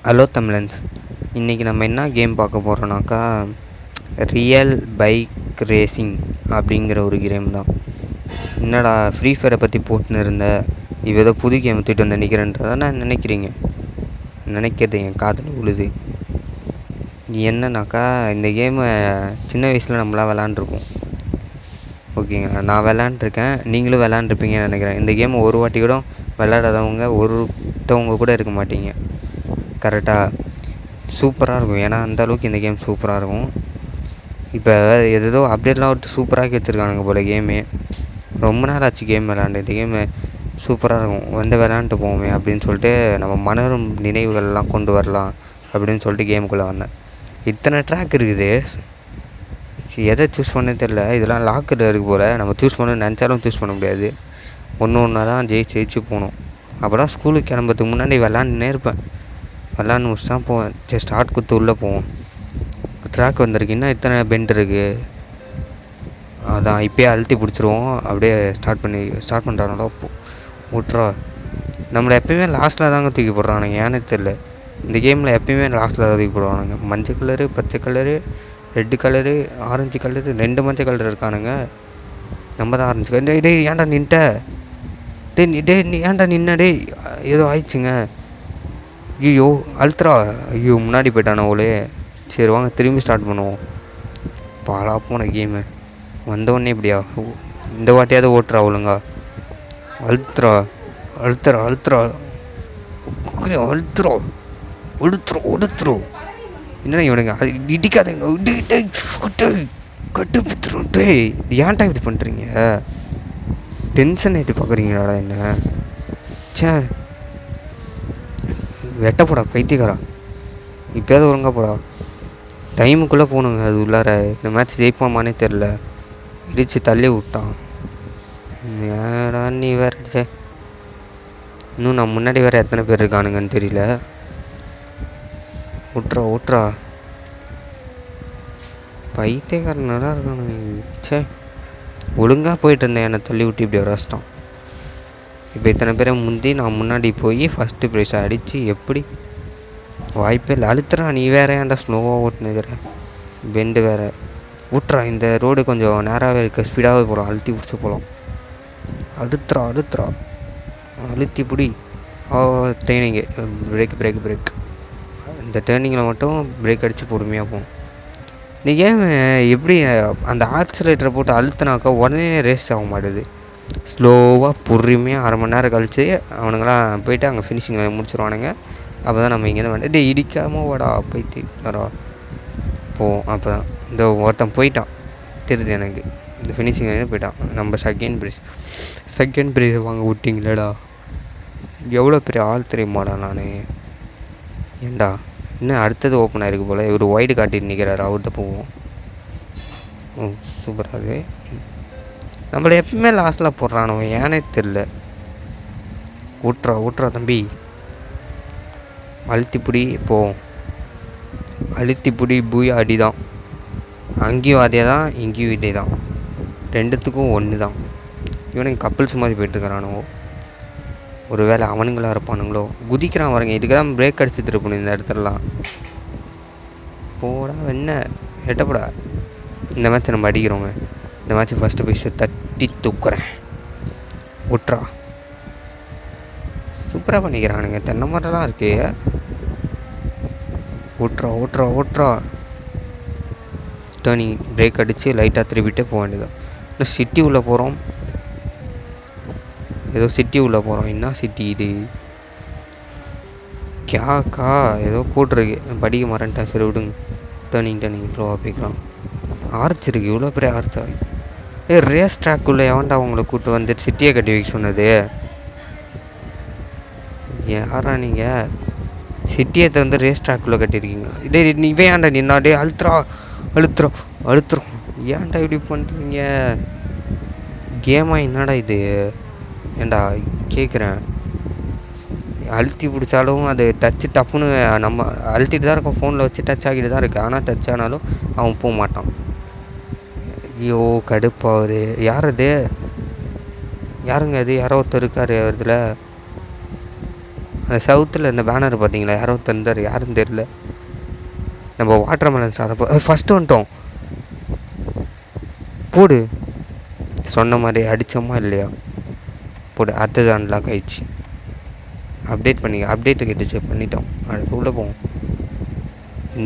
Hello Tamizhans, இன்றைக்கி நம்ம என்ன கேம் பார்க்க போகிறோன்னாக்கா ரியல் பைக் ரேசிங் அப்படிங்கிற ஒரு கேம் தான். என்னடா ஃப்ரீ ஃபயரை பற்றி போட்டுன்னு இருந்த, இவ ஏதோ புது கேம் தூக்கிட்டு வந்து நிற்கிறேன்றதை நான் நினைக்கிறது என் காதில் உழுது. என்னன்னாக்கா இந்த கேமை சின்ன வயசில் நம்மளாம் விளாண்டுருப்போம். ஓகேங்க, நான் விளாண்டுருக்கேன், நீங்களும் விளாண்டுருப்பீங்கன்னு நினைக்கிறேன். இந்த கேமை ஒரு வாட்டி கூட விளாடாதவங்க ஒருத்தவங்க கூட இருக்க மாட்டீங்க. கரெக்டாக சூப்பராக இருக்கும். ஏன்னா அந்தளவுக்கு இந்த கேம் சூப்பராக இருக்கும். இப்போ ஏதோ அப்டேட்லாம் விட்டு சூப்பராக வச்சுருக்கானுங்க போல் கேமே. ரொம்ப நாள் ஆச்சு கேம் விளாண்டு. இந்த கேமு சூப்பராக இருக்கும், வந்து விளாண்டுட்டு போவோமே அப்படின்னு சொல்லிட்டு நம்ம மனரும் நினைவுகள்லாம் கொண்டு வரலாம் அப்படின்னு சொல்லிட்டு கேமுக்குள்ளே வந்தேன். இத்தனை ட்ராக் இருக்குது, எதை சூஸ் பண்ண தெரில. இதெல்லாம் லாக்கில் இருக்குது போல். நம்ம சூஸ் பண்ண நினச்சாலும் சூஸ் பண்ண முடியாது. ஒன்று தான் ஜெயிச்சு போகணும். அப்போ தான் ஸ்கூலுக்கு கிளம்புறதுக்கு முன்னாடி விளாண்டுனே இருப்பேன். விளாண்டு முடிச்சு தான் போவேன். சரி ஸ்டார்ட் கொடுத்து உள்ளே போவோம். ட்ராக் வந்திருக்கு, இன்னும் இத்தனை பெண்ட் இருக்குது. அதான் இப்போயே அழுத்தி பிடிச்சிருவோம். அப்படியே ஸ்டார்ட் பண்ணுறாங்களோ விட்றா. நம்மளை எப்போயுமே லாஸ்ட்டில் தாங்க தூக்கி போடுறானுங்க, ஏன்னு தெரில. இந்த கேமில் எப்போயுமே லாஸ்ட்டில் தான் தூக்கி போடுவானுங்க. மஞ்சள் கலரு, பச்சை colour, red colour, orange colour, 2 மஞ்சள் கலர் இருக்கானுங்க. நம்ம தான் ஆரஞ்சு கலர். டேய் ஏன்டா நின்ட்ட? நீ ஏன்டா நின்ன? டேய் ஏதோ ஆயிடுச்சுங்க. ஐயோ அழுத்துறா. ஐயோ முன்னாடி போயிட்டானே ஓலே. சரி வாங்க திரும்பி ஸ்டார்ட் பண்ணுவோம். பாலா போன கேமு. வந்தவொடனே இப்படியா? இந்த வாட்டியாவது ஓட்டுறா ஒழுங்கா. அழுத்துறா. என்னடா இவனுங்க இடிக்காதீங்க, கட்டு பித்துரும். டேய் ஏன்டா இப்படி பண்ணுறீங்க? டென்ஷன் ஏற்றி பார்க்குறீங்களாடா என்ன? சே வெட்ட போடா பைத்தியக்காரா. இப்போயாவது ஒழுங்கா போடா. டைமுக்குள்ளே போகணுங்க. அது உள்ளார இந்த மேட்ச் ஜெயிப்போமானே தெரில. இடித்து தள்ளி விட்டான். ஏடா நீ வேற. இன்னும் நான் முன்னாடி வேறு எத்தனை பேர் இருக்கானுங்கன்னு தெரியல. விட்றா. பைத்தியக்காரன் நல்லா இருக்கானுங்க. சே ஒழுங்காக போயிட்டு இருந்தேன், என்னை தள்ளி விட்டு இப்படி ரசிட்டான். இப்போ இத்தனை பேரை முந்தி நான் முன்னாடி போய் ஃபஸ்ட்டு ப்ரைஸை அடித்து எப்படி? வாய்ப்பே இல்லை. அழுத்துறா. நீ வேறு ஏன்டா ஸ்லோவாக ஓட்டுனுக்கிற? பெண்டு வேறு. விட்றா. இந்த ரோடு கொஞ்சம் நேராகவே இருக்க, ஸ்பீடாகவே போகலாம். அழுத்தி பிடிச்சி போகலாம். அழுத்துறா. அழுத்தி பிடி. Training break. இந்த டேர்னிங்கில் மட்டும் பிரேக் அடித்து பொறுமையாக போகும். இந்த கேம் எப்படி அந்த ஆக்சிலேட்டரை போட்டு அழுத்தினாக்கா உடனே ரேஸ் ஆக மாட்டேது. ஸ்லோவாக பொறுமையாக அரை மணி நேரம் கழித்து அவனுங்களாம் போய்ட்டு அங்கே ஃபினிஷிங்கில் முடிச்சிடுவானுங்க. அப்போ தான் நம்ம இங்கேருந்து வந்து இடிக்காமல் வாடா போய்த்து வரா போவோம். அப்போ தான் இந்த ஒருத்தன் போயிட்டான் தெரியுது எனக்கு. இந்த ஃபினிஷிங் போயிட்டான். நம்ம செகண்ட் ப்ரைஸ் வாங்க விட்டிங்களேடா. எவ்வளோ பெரிய ஆள் தெரியுமாடா நான். ஏண்டா இன்னும் அடுத்தது ஓப்பன் ஆகிருக்கு போல். இவர் ஒய்டு காட்டிட்டு நிற்கிறாரு. அவர்கிட்ட போவோம். சூப்பராகவே நம்மளை எப்பவுமே லாஸ்ட்டில் போடுறானோ ஏனே தெரில. விட்றா தம்பி. அழுத்திப்பிடி போவோம். அழுத்திப்பிடி பூயா அடி தான். அங்கேயும் அதே தான், இங்கேயும் இதே தான். ரெண்டுத்துக்கும் ஒன்று தான். இவனுங்க கப்பிள்ஸ் மாதிரி போயிட்டுருக்கிறானுவோ. ஒரு வேளை அவனுங்களா இருப்பானுங்களோ. குதிக்கிறான் வரங்க. இதுக்கு தான் பிரேக் அடிச்சுட்டு இருப்பணும் இந்த இடத்துலலாம். போடா என்ன எட்டப்படா. இந்த மேட்ச் நம்ம அடிக்கிறோங்க. இந்த மேட்ச் ஃபஸ்ட்டு ப்ரைஸை தட்டி தூக்குறேன். விட்றா. சூப்பராக பண்ணிக்கிறானுங்க. தென்னை மரம்லாம் இருக்கு. விட்றா. டேர்னிங் பிரேக் அடித்து லைட்டாக திருப்பிட்டே போக வேண்டியதான். இன்னும் சிட்டி உள்ளே போகிறோம். என்ன சிட்டி இது? கேக்கா ஏதோ போட்டிருக்கு. படிக்க மறந்துட்டேன். சரி விடுங்க. டேர்னிங் ஸ்லோவாக போய்க்கலாம். ஆர்ச் இருக்குது. இவ்வளோ பெரிய ஆர்ச்சா? ரேஸ் ட்ராக்குள்ளே எவன்டா அவங்கள கூப்பிட்டு வந்து சிட்டியை கட்டி வைக்க சொன்னது? யாரா நீங்கள்? சிட்டியை வந்து ரேஸ் ட்ராக்குள்ளே கட்டியிருக்கீங்க. இதே இவன் ஏன்டா நின்னாடே? அழுத்துறோம். ஏன்டா இப்படி பண்ணுறீங்க? கேமா என்னடா இது? ஏன்டா கேட்குறேன். அழுத்தி பிடிச்சாலும் அது டச்சு டப்புன்னு நம்ம அழுத்திட்டு தான் இருக்கோம். ஃபோனில் வச்சு டச் ஆகிட்டு தான் இருக்குது. ஆனால் டச் ஆனாலும் அவன் போக மாட்டான். ஐயோ கடுப்பாகுது. யாருங்க அது? யாரோ ஒருத்தர் இருக்கார் இதில். அந்த சவுத்தில் இந்த பேனர் பார்த்தீங்களா, யாரோ தந்தார், யாருன்னு தெரில. நம்ம வாட்டர் மெலன் சாப்பிட ஃபஸ்ட்டு வந்துட்டோம். போடு, சொன்ன மாதிரி அடித்தோமா இல்லையா? போடு, அடுத்தது அன்லாக் ஆயிடுச்சு. அப்டேட் அப்டேட்டு கேட்டுச்சு, பண்ணிட்டோம். அடுத்து உள்ளே போவோம்.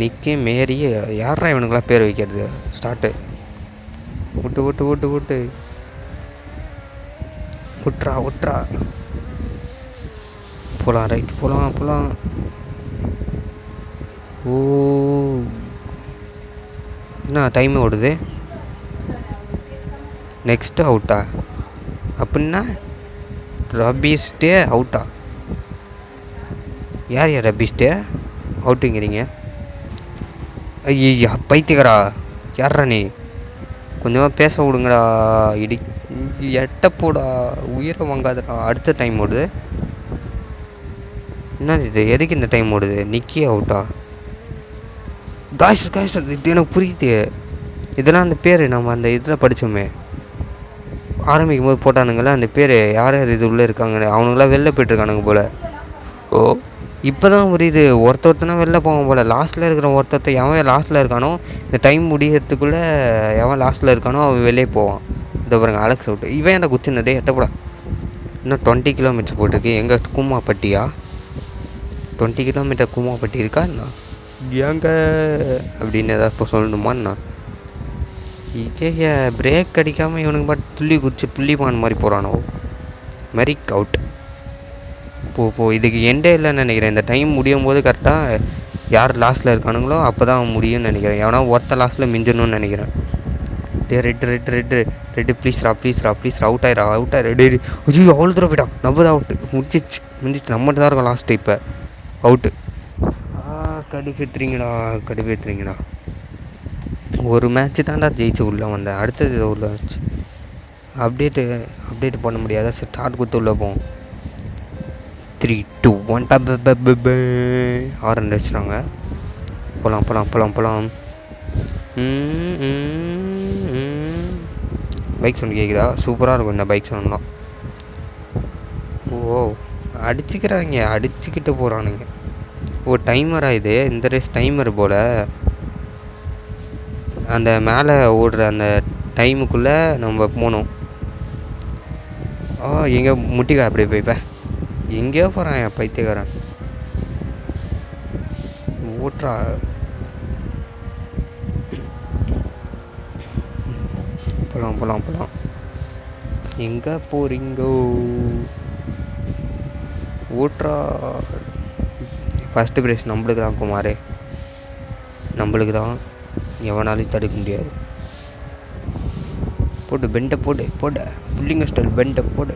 நிற்கே மேரியே யாரா இவனுக்கெல்லாம் பேர் வைக்கிறது? ஸ்டார்ட்டு. விட்டு விட்டு விட்டு விட்டு விட்றா விட்றா. போகலாம், ரைட், போகலாம். ஓ, என்ன டைம் ஓடுது? நெக்ஸ்ட்டு அவுட்டா? அப்படின்னா ரபீஸ்டே அவுட்டா? யார் ரபீஸ்டே அவுட்டுங்கிறீங்க? ஐயா பைத்தியக்காரா, யார்ரா நீ? கொஞ்சமாக பேச விடுங்கடா. எட்டப்போடா, உயிரை வாங்காதடா. அடுத்த டைம் ஓடுது. என்னது இது? எதுக்கு இந்த டைம் ஓடுது? நிக்கி அவுட்டா? காய்ஸ் இது எனக்கு புரியுது. இதெல்லாம் அந்த பேர் நம்ம அந்த இதில் படித்தோமே, ஆரம்பிக்கும் போது போட்டானுங்களே அந்த பேர். யார் இது உள்ளே இருக்காங்க? அவனுங்களாம் வெளில போய்ட்டுருக்கானுங்க போல். ஓ, இப்போ தான் புரியுது. ஒருத்தனா வெளில போவான் போல். லாஸ்ட்டில் இருக்கிற ஒருத்தர் எவன் லாஸ்ட்டில் இருக்கானோ, இந்த டைம் முடிகிறதுக்குள்ளே எவன் லாஸ்ட்டில் இருக்கானோ அவன் வெளியே போவான். இதை பாருங்க, அலெக்ஸ் அவுட்டு. இவன் என்ன குச்சினதே எட்டப்படா. இன்னும் 20 கிலோமீட்டர் போட்டிருக்கு. எங்கே? கூமாப்பட்டியா? 20 கிலோமீட்டர் கூமாப்பட்டி இருக்கா என்ன? ஏங்க அப்படின்னு ஏதாவது இப்போ சொல்லணுமாண்ணா? இதே பிரேக் அடிக்காமல் இவனுக்கு பாட்டு துள்ளி குதிச்சு புள்ளிமான் மாதிரி போகிறானோ. மெரிக் அவுட். போ இதுக்கு எண்டே இல்லைன்னு நினைக்கிறேன். இந்த டைம் முடியும் போது கரெக்டாக யார் லாஸ்ட்டில் இருக்கானுங்களோ அப்போ தான் முடியும்னு நினைக்கிறேன். எவனா ஒருத்த லாஸ்ட்டில் மிஞ்சணும்னு நினைக்கிறேன். ரெட்டு ப்ளீஸ்ரா அவுட் ஆயிரா ரெடி. ஐயோ, அவ்வளோ தூரம் போயிட்டான். நம்ம தான் அவுட்டு. முடிஞ்சிச்சு. நம்மகிட்ட தான் இருக்கோம் லாஸ்ட்டு. இப்போ அவுட்டு. கடுப்பேற்றுறீங்களா. ஒரு மேட்ச்சு தான்டா ஜெயிச்சு உள்ளே வந்தேன். அடுத்தது உள்ளே வச்சு அப்டேட்டு பண்ண முடியாத. சரி, ஸ்டார்ட் கொடுத்து உள்ளே போவோம். 3, 2, 1 ஆரன் வச்சுறாங்க. போகலாம். பைக் சவுண்ட் கேட்குதா? சூப்பராக இருக்கும் இந்த பைக் சவுண்ட்லாம். ஓ, அடிச்சுக்கிட்டு போகிறானுங்க. ஓ, டைமராக இது? இந்த ரேஸ் டைமர் போல். அந்த மேலே ஓடுற அந்த டைமுக்குள்ளே நம்ம போகணும். எங்கே முட்டிக்கா அப்படியே போய்ப்பேன். எங்கேயோ போகிறான் என் பைத்தியக்காரன். ஓட்டுறா. போகலாம். எங்கே போகிறீங்கோ? ஓட்டுறா. ஃபஸ்ட்டு ப்ரைஸ் நம்மளுக்கு தான் குமாரே, நம்மளுக்கு தான். எவனாலையும் தடுக்க முடியாது. போட்டு பெண்டை போடு புள்ளிங்க ஸ்டைல். பெண்டை போடு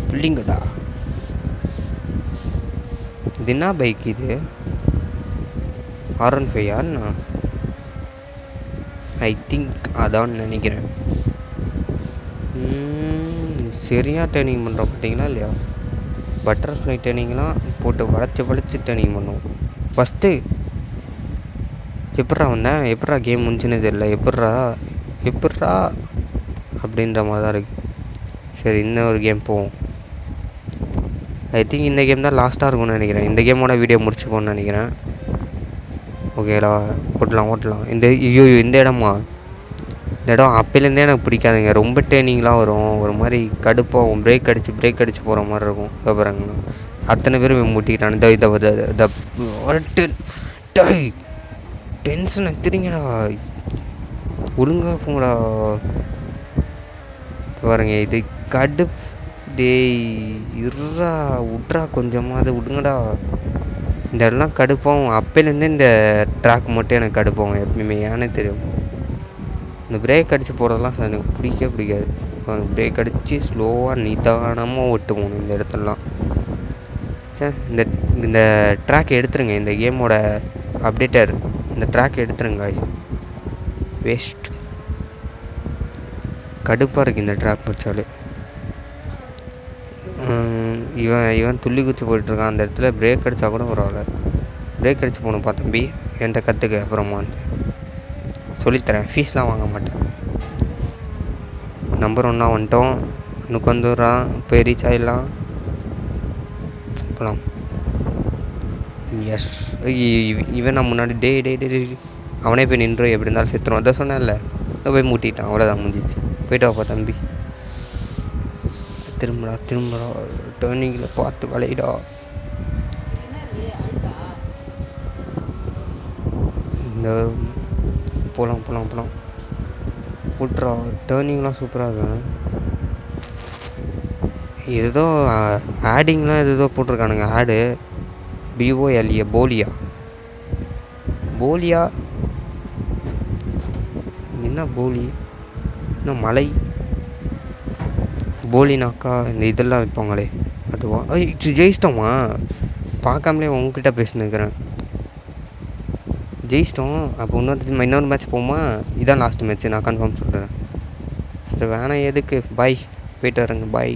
புள்ளிங்கடா. இது என்ன பைக் இது? R15 ஐ திங்க் அதான் நினைக்கிறேன். சரியாக ட்ரைனிங் பண்ணுறோம் பார்த்தீங்களா இல்லையா? பட்டர்ஃப்ளை ட்ரைனிங்லாம் போட்டு வளைச்சி ட்ரைனிங் பண்ணுவோம். ஃபஸ்ட்டு எப்பட்றா வந்தேன்? எப்பட்றா கேம் முடிஞ்சுன்னு தெரியல. எப்பட்றா அப்படின்ற மாதிரி தான் இருக்குது. சரி, இன்னொரு கேம் போவோம். ஐ திங்க் இந்த கேம் தான் லாஸ்ட்டாக இருக்கும்னு நினைக்கிறேன். இந்த கேமோட வீடியோ முடிச்சுக்கோன்னு நினைக்கிறேன். ஓகேடா, ஓட்டலாம். இந்த இடமா? இந்த இடம் அப்போலேருந்தே எனக்கு பிடிக்காதுங்க. ரொம்ப ட்ரெயினிங்லாம் வரும், ஒரு மாதிரி கடுப்பாகும். பிரேக் அடித்து போகிற மாதிரி இருக்கும். பாருங்கண்ணா, அத்தனை பேரும் முட்டிக்கிட்டானு. டென்ஷன் எடுத்துறீங்கடா. ஒழுங்காக போங்கடா. பாருங்க, இது டேய் விட்றா கொஞ்சமாவது விடுங்கடா. இந்த இடம்லாம் கடுப்பாகும். அப்போலேருந்தே இந்த ட்ராக் மட்டும் எனக்கு கடுப்பாகும் எப்பயுமே. ஏன்னே தெரியும். இந்த பிரேக் அடித்து போகிறதெல்லாம் எனக்கு பிடிக்காது. பிரேக் அடித்து ஸ்லோவாக நிதானமாக ஓட்டு போகணும் இந்த இடத்துலலாம். இந்த ட்ராக் எடுத்துருங்க. இந்த கேமோட அப்டேட்டர் இந்த ட்ராக் எடுத்துருங்க. வேஸ்ட். கடுப்பாக இருக்குது இந்த ட்ராக் வச்சாலே. இவன் துள்ளி குச்சி போயிட்டுருக்கான். அந்த இடத்துல பிரேக் அடித்தா கூட பரவாயில்ல. பிரேக் அடித்து போகணும்ப்பா தம்பி, என்கிட்ட கற்றுக்க. அப்புறமா சொல்லித்தரேன், ஃபீஸ்லாம் வாங்க மாட்டேன். நம்பர் 1 வந்துட்டோம். இன்னும் வந்துடுறான். போய் ரீச் ஆகிடலாம். போகலாம். எஸ். இவன் நான் முன்னாடி டே டே டே டே அவனே போய் நின்று எப்படி இருந்தாலும் செத்துரும். அதான் சொன்னேன்ல, போய் மூட்டிட்டான். அவ்வளோதான், முடிஞ்சிச்சு. போய்ட்டு வாப்பா தம்பி. திரும்படா டேர்னிங்கில் பார்த்து வளையிடா. இந்த போகலாம் விட்றா. டேர்னிங்லாம் சூப்பராக இருக்கும். ஏதோ ஆடிங்லாம் ஏதோ போட்டிருக்கானுங்க. ஆடு BOLA போலியா என்ன போலி, என்ன மலை போலினாக்கா இந்த இதெல்லாம் வைப்பாங்களே அதுவா? ஜெயிச்சிட்டோமா? பார்க்காமலே உங்ககிட்ட பேசினுக்கிறேன். ஜெயிச்சிட்டோம். அப்போ இன்னொரு மேட்ச் போமா? இதான் லாஸ்ட் மேட்ச்சு, நான் கன்ஃபார்ம் சொல்கிறேன். சரி வேணாம், எதுக்கு? பாய், போய்ட்டு வரேங்க, பாய்.